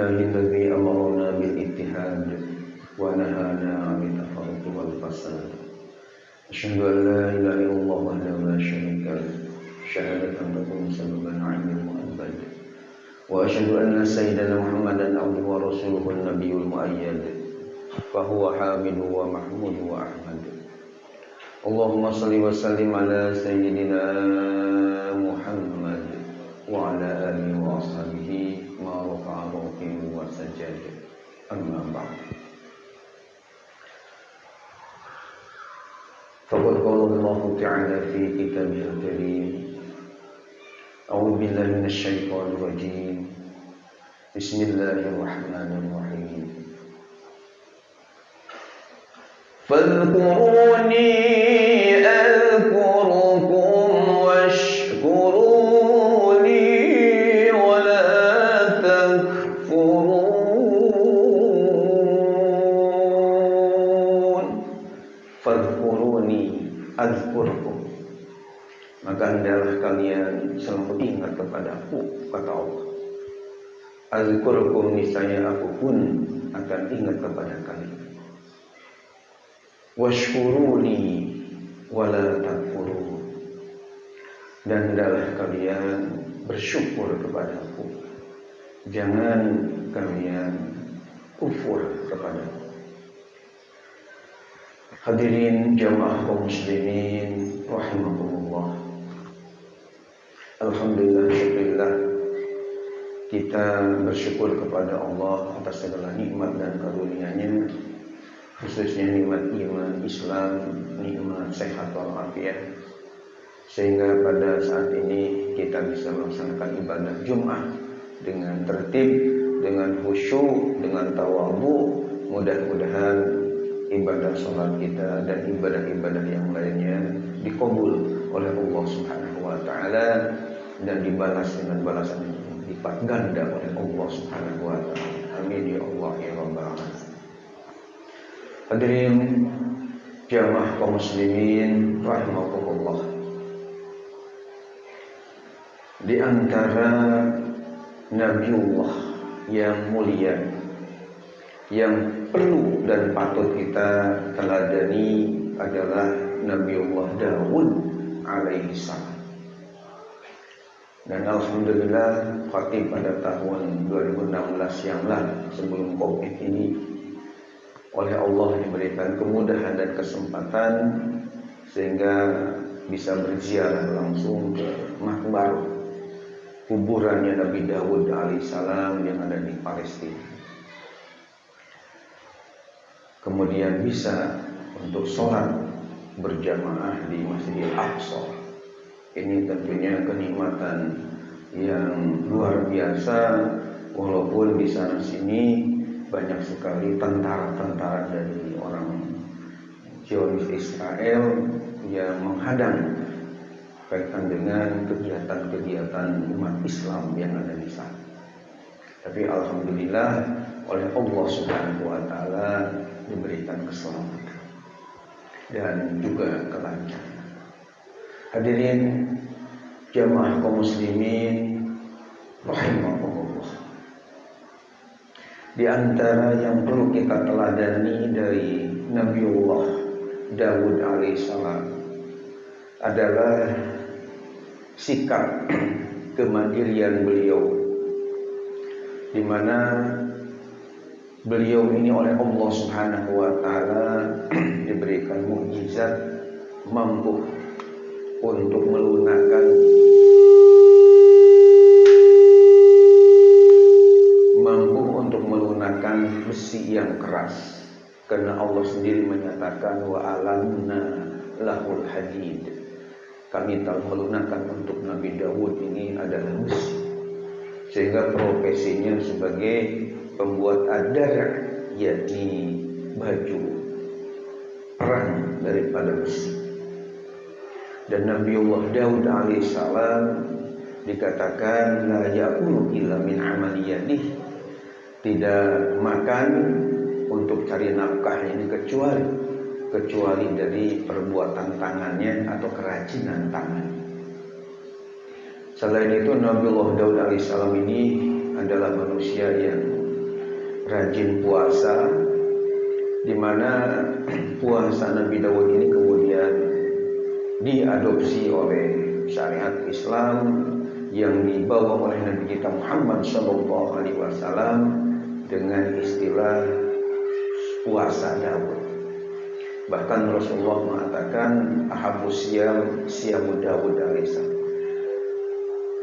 لله الذي أمرنا بالاتحاد ونهانا عن التفرق والفساد. أشهد أن لا إله إلا الله وحده لا شريك له شهادة تكون سببا عند المؤبد. وأشهد أن سيدنا محمدا عبده ورسوله النبي المؤيد فهو حامد ومحمود وأحمد. اللهم صل وسلم على سيدنا محمد وعلى آله وأصحابه ما رفع روحه وسجد. أما بعد فقد قال الله تعالى في كتابه الكريم: أعوذ بالله من الشيطان الرجيم. بسم الله الرحمن الرحيم. فاذكروني أذكركم واشكروا لي ولا تكفرون. Fadhkuruni adzkurkum, maka hendaklah kalian selalu ingat kepadaku, kata Allah. Adzkurkum, niscaya aku pun akan ingat kepada kalian. Washkuruli wala takfurun, dan hendaklah kalian bersyukur kepadaku, jangan kalian kufur kepadaku. Hadirin jamaah kaum muslimin rahimakumullah. Alhamdulillah, syukurillah, kita bersyukur kepada Allah atas segala nikmat dan karunia-Nya, khususnya nikmat iman Islam, nikmat sehat walafiat, sehingga pada saat ini kita bisa melaksanakan ibadah Jumat dengan tertib, dengan khusyuk, dengan tawadhu. Mudah-mudahan ibadah sholat kita dan ibadah-ibadah yang lainnya dikabul oleh Allah Subhanahu wa taala dan dibalas dengan balasan yang lipat ganda oleh Allah Subhanahu wa taala. Amin ya Allah ya rabbal alamin. Hadirin jamaah kaum muslimin rahimakumullah. Di antara Nabiullah yang mulia yang perlu dan patut kita teladani adalah Nabiullah Daud alaihi salam. Dan alhamdulillah khatib pada tahun 2016 yang lalu sebelum Covid ini oleh Allah diberikan kemudahan dan kesempatan sehingga bisa berziarah langsung ke makbar kuburannya Nabi Daud alaihissalam yang ada di Palestina. Kemudian bisa untuk sholat berjamaah di Masjidil Aqsa. Ini tentunya kenikmatan yang luar biasa, walaupun di sana sini banyak sekali tentara-tentara dari orang Zionis Israel yang menghadang kaitan dengan kegiatan-kegiatan umat Islam yang ada di sana. Tapi alhamdulillah oleh Allah Subhanahu wa taala diberikan keselamatan dan juga kelancaran. Hadirin jamaah kaum muslimin rahimakumullah. Di antara yang perlu kita teladani dari Nabiullah Daud alaihissalam adalah sikap kemandirian beliau, di mana beliau ini oleh Allah Subhanahu wa taala diberikan mukjizat mampu untuk melunakkan besi yang keras, karena Allah sendiri menyatakan wa alanna lahul hadid. Kami telah melunakkan untuk Nabi Daud ini adalah besi, sehingga profesinya sebagai pembuat adar, yakni baju perang daripada besi. Dan Nabiullah Daud alaihissalam dikatakan la ya'kulu illa min amali yadihi, tidak makan untuk cari nafkah ini kecuali dari perbuatan tangannya atau kerajinan tangan. Selain itu Nabiullah Daud alaihissalam ini adalah manusia yang rajin puasa, di mana puasa Nabi Daud ini kemudian diadopsi oleh syariat Islam yang dibawa oleh Nabi kita Muhammad SAW dengan istilah puasa Daud. Bahkan Rasulullah mengatakan ahabus siyamu Daud alaihissalam.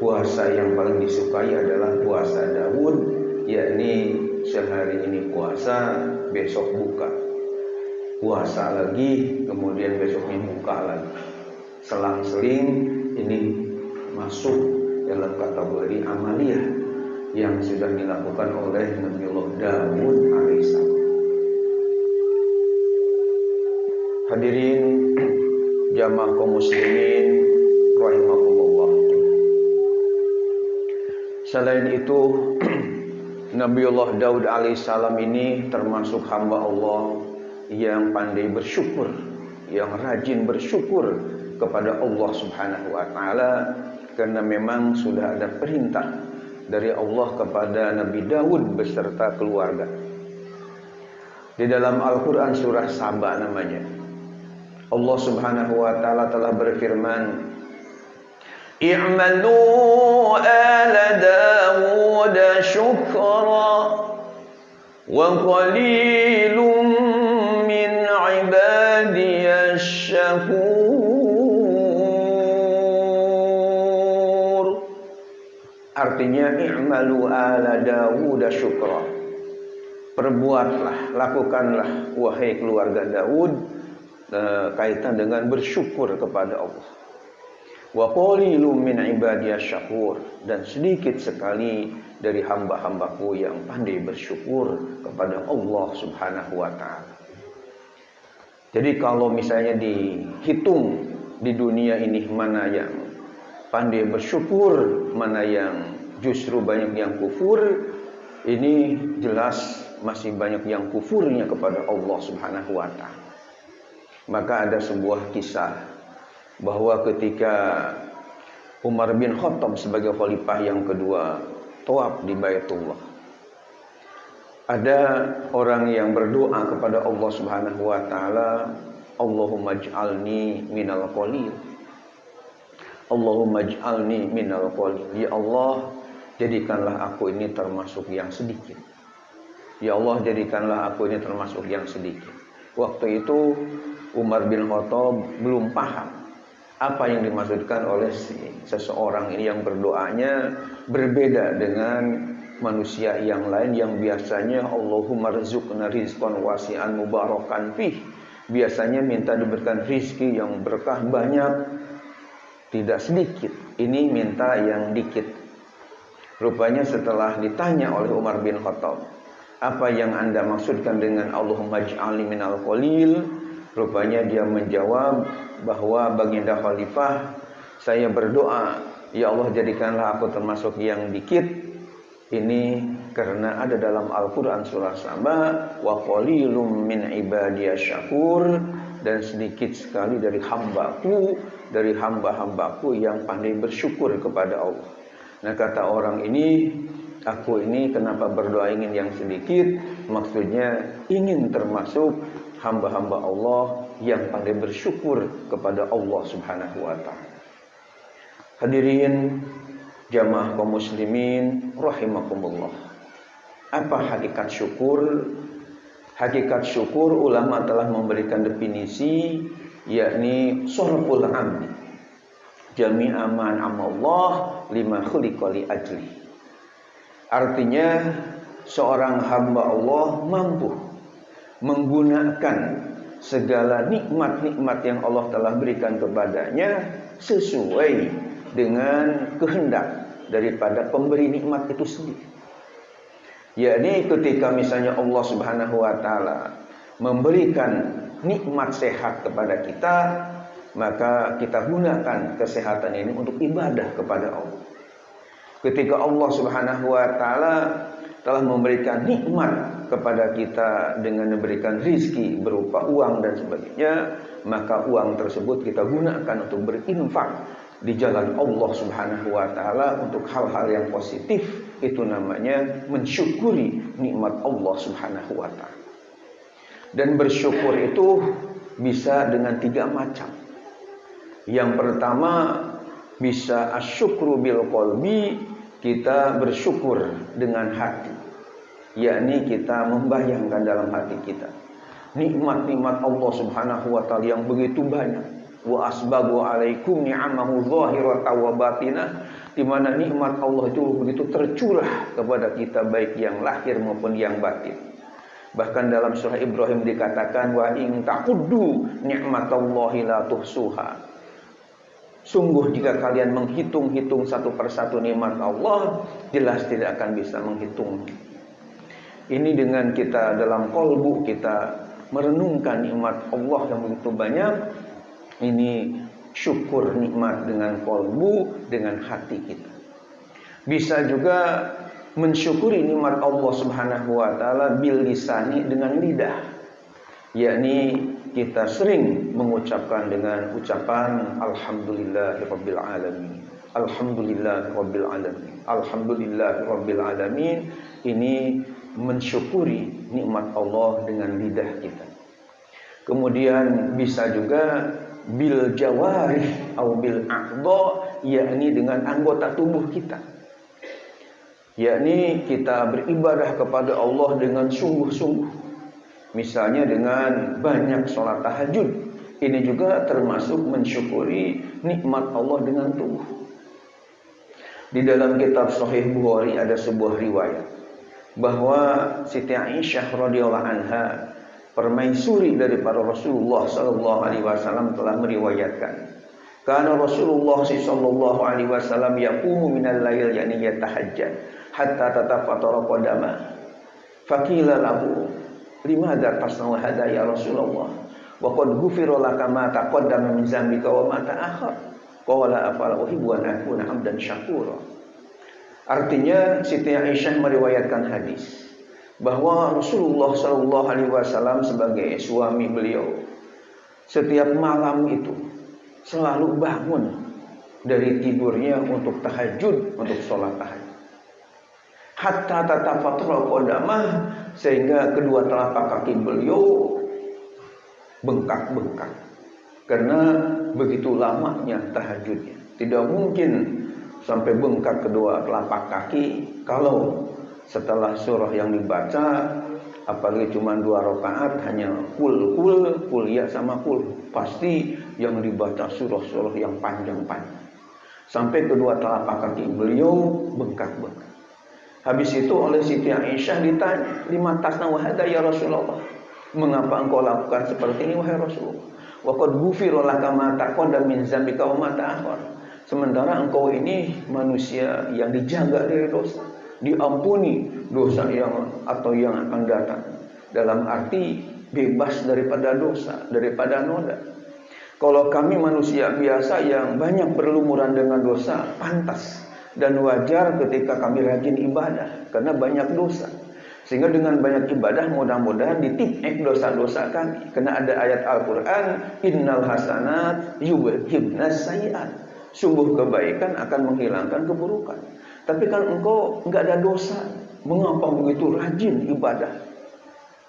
Puasa yang paling disukai adalah puasa Daud, yakni sehari ini puasa, besok buka. Puasa lagi, kemudian besoknya buka lagi. Selang-seling ini masuk dalam kategori amaliyah yang sudah dilakukan oleh Nabiullah Daud alaihissalam. Hadirin jamaah kaum muslimin rahimakumullah. Selain itu, Nabiullah Daud alaihissalam ini termasuk hamba Allah yang pandai bersyukur, yang rajin bersyukur kepada Allah Subhanahu wa taala, karena memang sudah ada perintah dari Allah kepada Nabi Daud beserta keluarga. Di dalam Al-Qur'an surah Saba namanya, Allah Subhanahu wa taala telah berfirman, "I'malu ala Dawud syukra wa qalilun min ibadiyasy syakur." Artinya i'malu ala Dawud syukra. Perbuatlah, lakukanlah wahai keluarga Daud kaitan dengan bersyukur kepada Allah. Wa qalilum min ibadiyasy syakur, dan sedikit sekali dari hamba-hambaku yang pandai bersyukur kepada Allah Subhanahu wa taala. Jadi kalau misalnya dihitung di dunia ini mana yang pandai bersyukur, mana yang justru banyak yang kufur, ini jelas masih banyak yang kufurnya kepada Allah Subhanahu wa taala. Maka ada sebuah kisah bahwa ketika Umar bin Khattab sebagai khalifah yang kedua tawaf di Baitullah, ada orang yang berdoa kepada Allah Subhanahu wa taala, Allahumma ij'alni minal qalil. Allahumma ij'alni minal qalil. Ya Allah, jadikanlah aku ini termasuk yang sedikit. Ya Allah, jadikanlah aku ini termasuk yang sedikit. Waktu itu Umar bin Khattab belum paham apa yang dimaksudkan oleh seseorang ini yang berdoanya berbeda dengan manusia yang lain yang biasanya Allahumma rzuqna rizqan wasi'an mubarakan fih. Biasanya minta diberikan rizki yang berkah banyak, tidak sedikit. Ini minta yang dikit. Rupanya setelah ditanya oleh Umar bin Khattab, apa yang Anda maksudkan dengan Allahumma ij'alni minal qalil? Rupanya dia menjawab bahwa baginda khalifah, saya berdoa, ya Allah jadikanlah aku termasuk yang dikit. Ini karena ada dalam Al-Quran surah Saba, wa qalilum min ibadiyasy syakur, dan sedikit sekali dari hambaku, dari hamba-hambaku yang pandai bersyukur kepada Allah. Nah kata orang ini, aku ini kenapa berdoa ingin yang sedikit? Maksudnya ingin termasuk hamba-hamba Allah yang pandai bersyukur kepada Allah Subhanahu wa taala. Hadirin jamaah kaum muslimin rahimakumullah. Apa hakikat syukur? Hakikat syukur ulama telah memberikan definisi, yakni sarful amdi jami'a man amallah lima khuliqa li ajli. Artinya seorang hamba Allah mampu menggunakan segala nikmat-nikmat yang Allah telah berikan kepadanya sesuai dengan kehendak daripada pemberi nikmat itu sendiri. Yakni ketika misalnya Allah Subhanahu wa taala memberikan nikmat sehat kepada kita, maka kita gunakan kesehatan ini untuk ibadah kepada Allah. Ketika Allah Subhanahu wa taala telah memberikan nikmat kepada kita dengan memberikan rizki berupa uang dan sebagainya, maka uang tersebut kita gunakan untuk berinfak di jalan Allah Subhanahu wa taala untuk hal-hal yang positif, itu namanya mensyukuri nikmat Allah Subhanahu wa taala. Dan bersyukur itu bisa dengan 3 macam. Yang pertama bisa asyukru bil qalbi, kita bersyukur dengan hati, yakni kita membayangkan dalam hati kita nikmat-nikmat Allah Subhanahu wa taala yang begitu banyak. Wa asbagu alaikum ni'amahu zahiratan wa batinah, di mana nikmat Allah itu begitu tercurah kepada kita baik yang lahir maupun yang batin. Bahkan dalam surah Ibrahim dikatakan wa in ta'uddu ni'matallahi la tuhsuha. Sungguh jika kalian menghitung-hitung satu persatu nikmat Allah, jelas tidak akan bisa menghitung. Ini dengan kita dalam qalbu kita merenungkan nikmat Allah yang begitu banyak. Ini syukur nikmat dengan qalbu, dengan hati kita. Bisa juga mensyukuri nikmat Allah Subhanahu wa taala bil lisani, dengan lidah. Yakni kita sering mengucapkan dengan ucapan alhamdulillahirabbil alamin. Alhamdulillahirabbil alamin. Alhamdulillahirabbil alamin. Ini mensyukuri nikmat Allah dengan lidah kita. Kemudian bisa juga bil jawarih atau bil a'dha, yakni dengan anggota tubuh kita. Yakni kita beribadah kepada Allah dengan sungguh-sungguh. Misalnya dengan banyak sholat tahajud. Ini juga termasuk mensyukuri nikmat Allah dengan tubuh. Di dalam kitab Sahih Bukhari ada sebuah riwayat bahwa Siti Aisyah radhiyallahu anha, permaisuri daripada Rasulullah sallallahu alaihi wasallam, telah meriwayatkan, karena Rasulullah sallallahu alaihi wasallam yaqumu minal lail, yakni yatahajjad hatta tatafatara qadama. Faqila lahu limadza tasna'u hadza ya Rasulullah wa qad ghufira laka ma taqaddama min dzambika wa ma ta'akhkhar. Qala afala uhibbu an akuna 'abdan syakura. Artinya Siti Aisyah meriwayatkan hadis bahwa Rasulullah Shallallahu Alaihi Wasallam sebagai suami beliau setiap malam itu selalu bangun dari tidurnya untuk tahajud, untuk sholat tahajud. Hatta tatafatara qadamah, sehingga kedua telapak kaki beliau bengkak-bengkak karena begitu lamanya tahajudnya. Tidak mungkin sampai bengkak kedua telapak kaki kalau setelah surah yang dibaca, apalagi cuma 2 rakaat, hanya kul ya sama kul, pasti yang dibaca surah-surah yang panjang-panjang sampai kedua telapak kaki beliau bengkak-bengkak. Habis itu oleh Siti Aisyah ditanya, lima tasna'u hadza ya Rasulullah, mengapa engkau lakukan seperti ini wahai Rasulullah? Wa qad ghufira laka ma taqaddama min dzambika wa ma ta'akhkhar. Sementara engkau ini manusia yang dijaga dari dosa, diampuni dosa yang akan datang, dalam arti bebas daripada dosa, daripada noda. Kalau kami manusia biasa yang banyak berlumuran dengan dosa, pantas dan wajar ketika kami rajin ibadah karena banyak dosa. Sehingga dengan banyak ibadah mudah-mudahan ditipek dosa-dosa kami. Karena ada ayat Al-Quran, innal hasanat yudhibnas sayyi'at. Sungguh kebaikan akan menghilangkan keburukan. Tapi kan engkau enggak ada dosa, mengapa begitu rajin ibadah?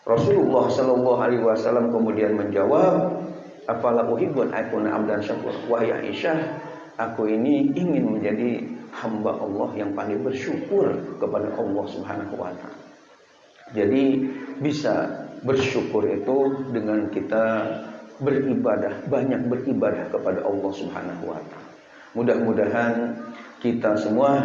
Rasulullah sallallahu alaihi wasallam kemudian menjawab, afala uhibbu an akuna abdan syakur. Wahai Aisyah, aku ini ingin menjadi hamba Allah yang pandai bersyukur kepada Allah Subhanahu wa taala. Jadi bisa bersyukur itu dengan kita beribadah, banyak beribadah kepada Allah Subhanahu wa taala. Mudah-mudahan kita semua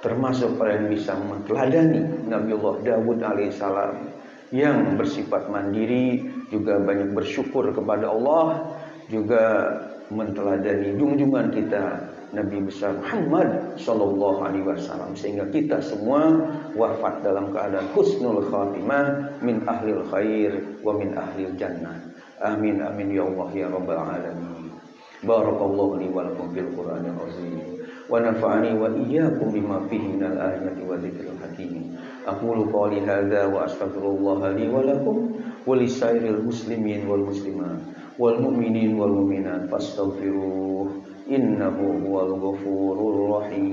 termasuk orang yang bisa meneladani Nabiullah Daud alaihissalam yang bersifat mandiri, juga banyak bersyukur kepada Allah, juga meneladani junjungan kita Nabi besar Muhammad sallallahu alaihi wasallam, sehingga kita semua wafat dalam keadaan husnul khatimah, min ahlil khair wa min ahlil jannah. Amin amin ya Allah ya rabbal alamin. Barakallahu li wa lakum fil Qur'anil azim wa nafa'ani wa iyyakum bima fihi minal ayati wa dzikril hakim. Aqulu qawli hadza wa astaghfirullah li wa lakum wa lisairil muslimin wal muslimat wal mu'minin wal mu'minat fastaghfiruh innahu huwal ghafurur rahim.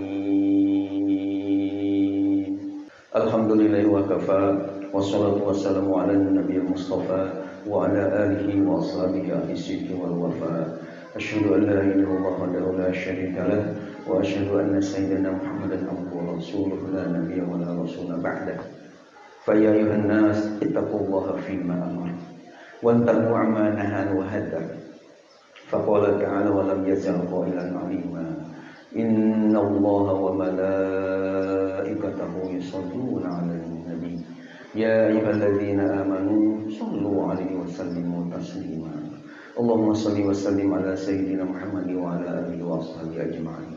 Alhamdulillahi wa kafa, wassalatu wassalamu ala nabiyil mustafa wa ala alihi wa ashabihi ahli wal wafa. Asyhadu an la ilaha illallah wahdahu la syarika lah wa asyhadu anna sayyidina Muhammadan abduhu wa rasuluhu la nabiyya wa la rasula ba'dah. Fa ya ayyuhan nas ittaqullaha fima amara wantahu amma nahaa wa hadar. Faqala ta'ala wa lam yazal qailan 'alima innallaha wa malaikatahu yusholluna 'alan nabi ya ayyuhalladzina amanu shallu 'alaihi wa sallimu taslima. Allahumma shalli wa sallim ala sayyidina Muhammad wa ala alihi wa ashabihi ajma'in.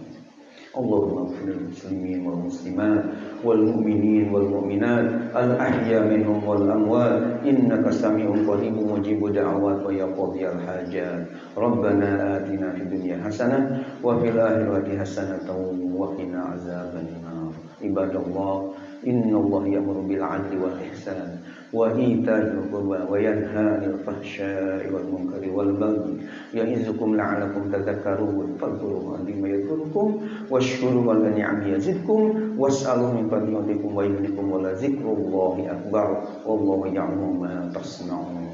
Allahumma ighfir lil muslimin wal muslimat wal mu'minin wal mu'minat al ahya minhum wal amwat innaka sami'un qaribun mujibud da'awat wa ya qadhiyal hajat. Rabbana atina fid dunya hasanah wa fil akhirati hasanatan wa qina azabannar. Ibadallah, innallaha ya'muru bil 'adli wal ihsan wa ita'il qurba wa yanha 'anil fahsya'i wal munkari wal baghi ya'izukum la'allakum tadhakkarun. Fadhkurullaha yadhkurukum washkuru 'ala ni'amihi yazidkum was'alu min fadlihi wa yu'tikum wa la dzikrullahi akbar wallahu ya'lamu ma tasna'un.